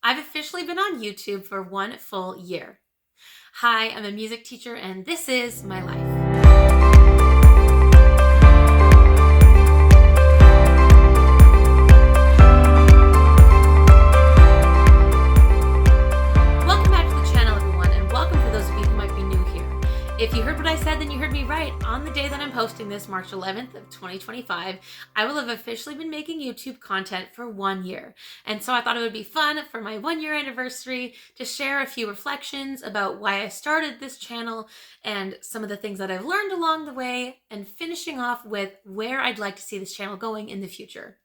I've officially been on YouTube for 1 full year. Hi, I'm a music teacher and this is my life. Welcome back to the channel, everyone, and welcome for those of you who might be new here. If you heard what I said, then you heard me right. On the day that I'm posting this, March 11th of 2025, I will have officially been making YouTube content for 1 year. And so I thought it would be fun for my 1 year anniversary to share a few reflections about why I started this channel and some of the things that I've learned along the way, and finishing off with where I'd like to see this channel going in the future.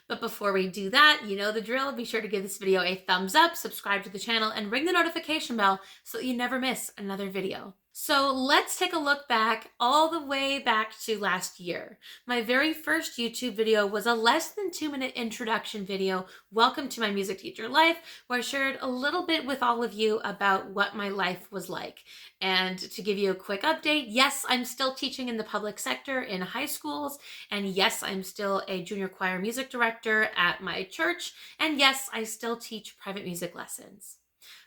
But before we do that, you know the drill. Be sure to give this video a thumbs up, subscribe to the channel, and ring the notification bell so that you never miss another video. So let's take a look back all the way back to last year. My very first YouTube video was a less than 2-minute introduction video, Welcome to My Music Teacher Life, where I shared a little bit with all of you about what my life was like. And to give you a quick update, yes, I'm still teaching in the public sector in high schools, and yes, I'm still a junior choir music director at my church, and yes, I still teach private music lessons.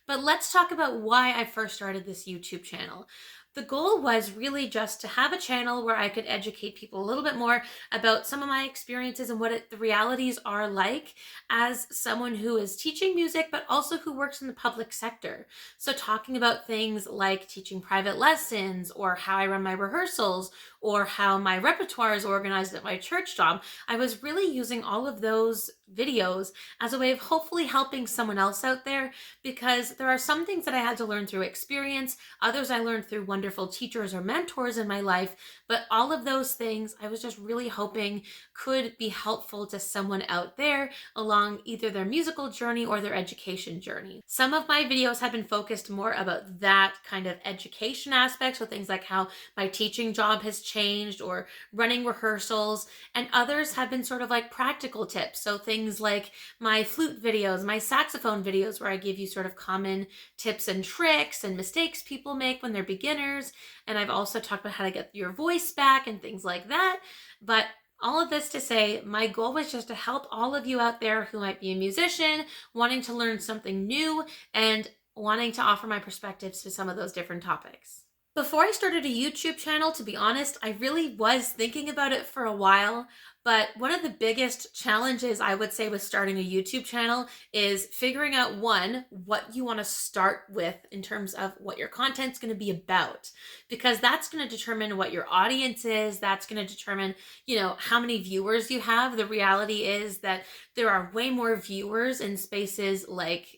But let's talk about why I first started this YouTube channel. The goal was really just to have a channel where I could educate people a little bit more about some of my experiences and what the realities are like as someone who is teaching music, but also who works in the public sector. So talking about things like teaching private lessons, or how I run my rehearsals, or how my repertoire is organized at my church job. I was really using all of those videos as a way of hopefully helping someone else out there, because there are some things that I had to learn through experience, others I learned through wonderful teachers or mentors in my life, but all of those things I was just really hoping could be helpful to someone out there along either their musical journey or their education journey. Some of my videos have been focused more about that kind of education aspect, so things like how my teaching job has changed or running rehearsals, and others have been sort of like practical tips, so things like my flute videos, my saxophone videos, where I give you sort of common tips and tricks and mistakes people make when they're beginners. And I've also talked about how to get your voice back and things like that. But all of this to say, my goal was just to help all of you out there who might be a musician, wanting to learn something new, and wanting to offer my perspectives to some of those different topics. Before I started a YouTube channel, to be honest, I really was thinking about it for a while, but one of the biggest challenges I would say with starting a YouTube channel is figuring out, one, what you want to start with in terms of what your content's going to be about, because that's going to determine what your audience is. That's going to determine, how many viewers you have. The reality is that there are way more viewers in spaces like,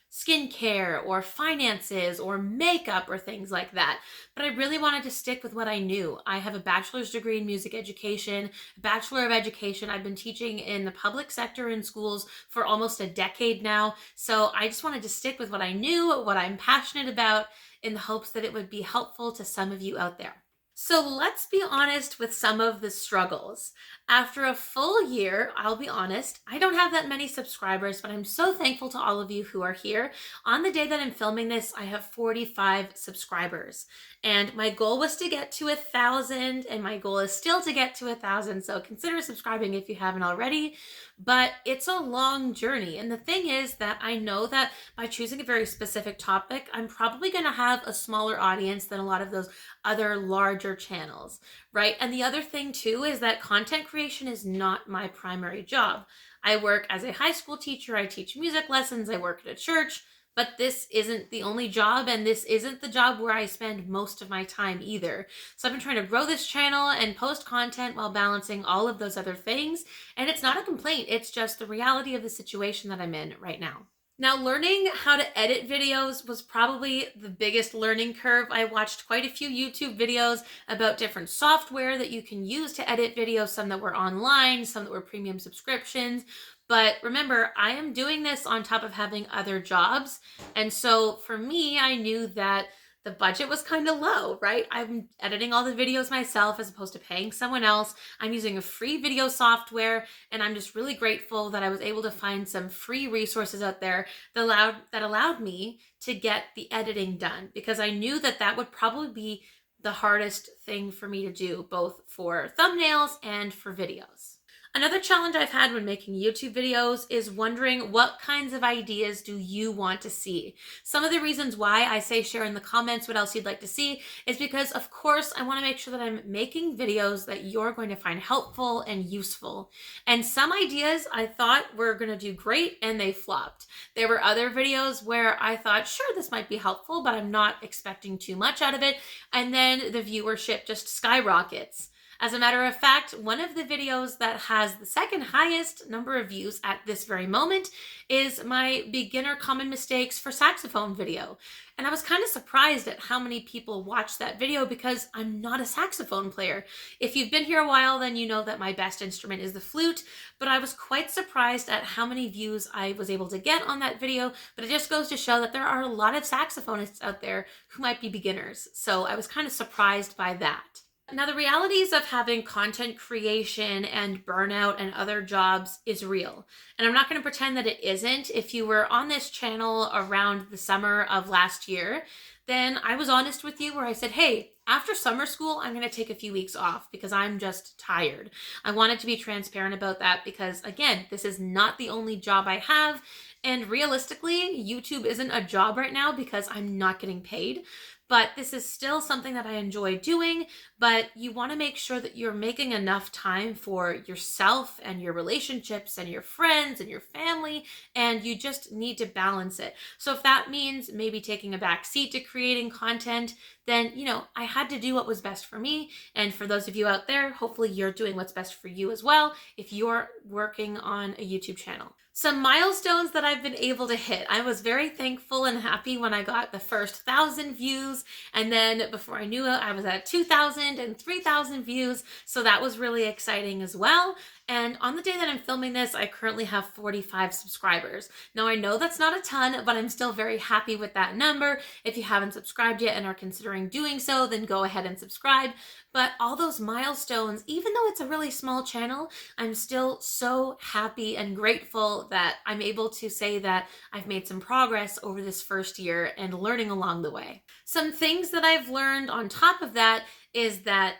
skincare or finances or makeup or things like that. But I really wanted to stick with what I knew. I have a bachelor's degree in music education, a bachelor of education. I've been teaching in the public sector in schools for almost a decade now. So I just wanted to stick with what I knew, what I'm passionate about, in the hopes that it would be helpful to some of you out there. So let's be honest with some of the struggles. After a full year, I'll be honest, I don't have that many subscribers, but I'm so thankful to all of you who are here. On the day that I'm filming this, I have 45 subscribers. And my goal was to get to 1,000, and my goal is still to get to 1,000. So consider subscribing if you haven't already. But it's a long journey. And the thing is that I know that by choosing a very specific topic, I'm probably going to have a smaller audience than a lot of those other larger channels, right? And the other thing too is that content creation is not my primary job. I work as a high school teacher, I teach music lessons, I work at a church, but this isn't the only job, and this isn't the job where I spend most of my time either. So I've been trying to grow this channel and post content while balancing all of those other things. And it's not a complaint, it's just the reality of the situation that I'm in right now. Now, learning how to edit videos was probably the biggest learning curve. I watched quite a few YouTube videos about different software that you can use to edit videos, some that were online, some that were premium subscriptions. But remember, I am doing this on top of having other jobs. And so for me, I knew that the budget was kind of low, right? I'm editing all the videos myself as opposed to paying someone else. I'm using a free video software, and I'm just really grateful that I was able to find some free resources out there that allowed me to get the editing done, because I knew that that would probably be the hardest thing for me to do, both for thumbnails and for videos. Another challenge I've had when making YouTube videos is wondering what kinds of ideas do you want to see? Some of the reasons why I say share in the comments what else you'd like to see is because, of course, I want to make sure that I'm making videos that you're going to find helpful and useful. And some ideas I thought were going to do great and they flopped. There were other videos where I thought, sure, this might be helpful, but I'm not expecting too much out of it. And then the viewership just skyrockets. As a matter of fact, one of the videos that has the second highest number of views at this very moment is my beginner common mistakes for saxophone video. And I was kind of surprised at how many people watched that video because I'm not a saxophone player. If you've been here a while, then you know that my best instrument is the flute, but I was quite surprised at how many views I was able to get on that video. But it just goes to show that there are a lot of saxophonists out there who might be beginners. So I was kind of surprised by that. Now, the realities of having content creation and burnout and other jobs is real. And I'm not going to pretend that it isn't. If you were on this channel around the summer of last year, then I was honest with you where I said, hey, after summer school, I'm going to take a few weeks off because I'm just tired. I wanted to be transparent about that because, again, this is not the only job I have. And realistically, YouTube isn't a job right now because I'm not getting paid. But this is still something that I enjoy doing, but you want to make sure that you're making enough time for yourself and your relationships and your friends and your family, and you just need to balance it. So if that means maybe taking a back seat to creating content, then, I had to do what was best for me. And for those of you out there, hopefully you're doing what's best for you as well if you're working on a YouTube channel. Some milestones that I've been able to hit. I was very thankful and happy when I got the first 1,000 views. And then before I knew it, I was at 2,000 and 3,000 views. So that was really exciting as well. And on the day that I'm filming this, I currently have 45 subscribers. Now I know that's not a ton, but I'm still very happy with that number. If you haven't subscribed yet and are considering doing so, then go ahead and subscribe. But all those milestones, even though it's a really small channel, I'm still so happy and grateful that I'm able to say that I've made some progress over this first year and learning along the way. Some things that I've learned on top of that is that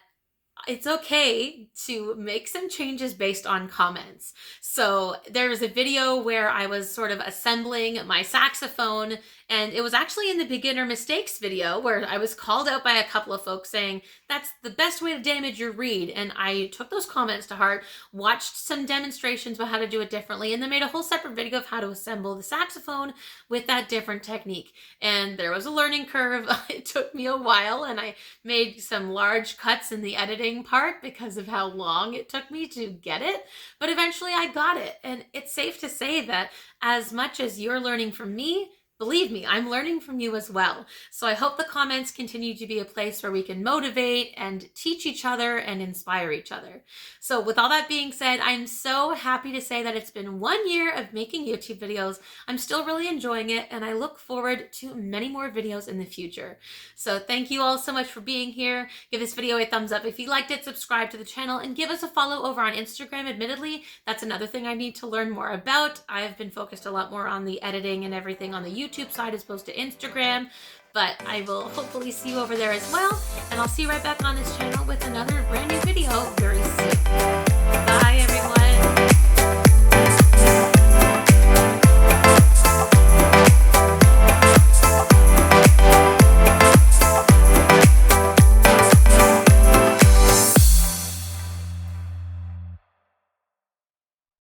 it's okay to make some changes based on comments. So there was a video where I was sort of assembling my saxophone, and it was actually in the beginner mistakes video where I was called out by a couple of folks saying, that's the best way to damage your reed. And I took those comments to heart, watched some demonstrations about how to do it differently, and then made a whole separate video of how to assemble the saxophone with that different technique. And there was a learning curve. It took me a while, and I made some large cuts in the editing part because of how long it took me to get it. But eventually I got it. And it's safe to say that as much as you're learning from me, believe me, I'm learning from you as well. So I hope the comments continue to be a place where we can motivate and teach each other and inspire each other. So with all that being said, I'm so happy to say that it's been 1 year of making YouTube videos. I'm still really enjoying it, and I look forward to many more videos in the future. So thank you all so much for being here. Give this video a thumbs up if you liked it, subscribe to the channel, and give us a follow over on Instagram. Admittedly, that's another thing I need to learn more about. I've been focused a lot more on the editing and everything on the YouTube side as opposed to Instagram, but I will hopefully see you over there as well, and I'll see you right back on this channel with another brand new video very soon.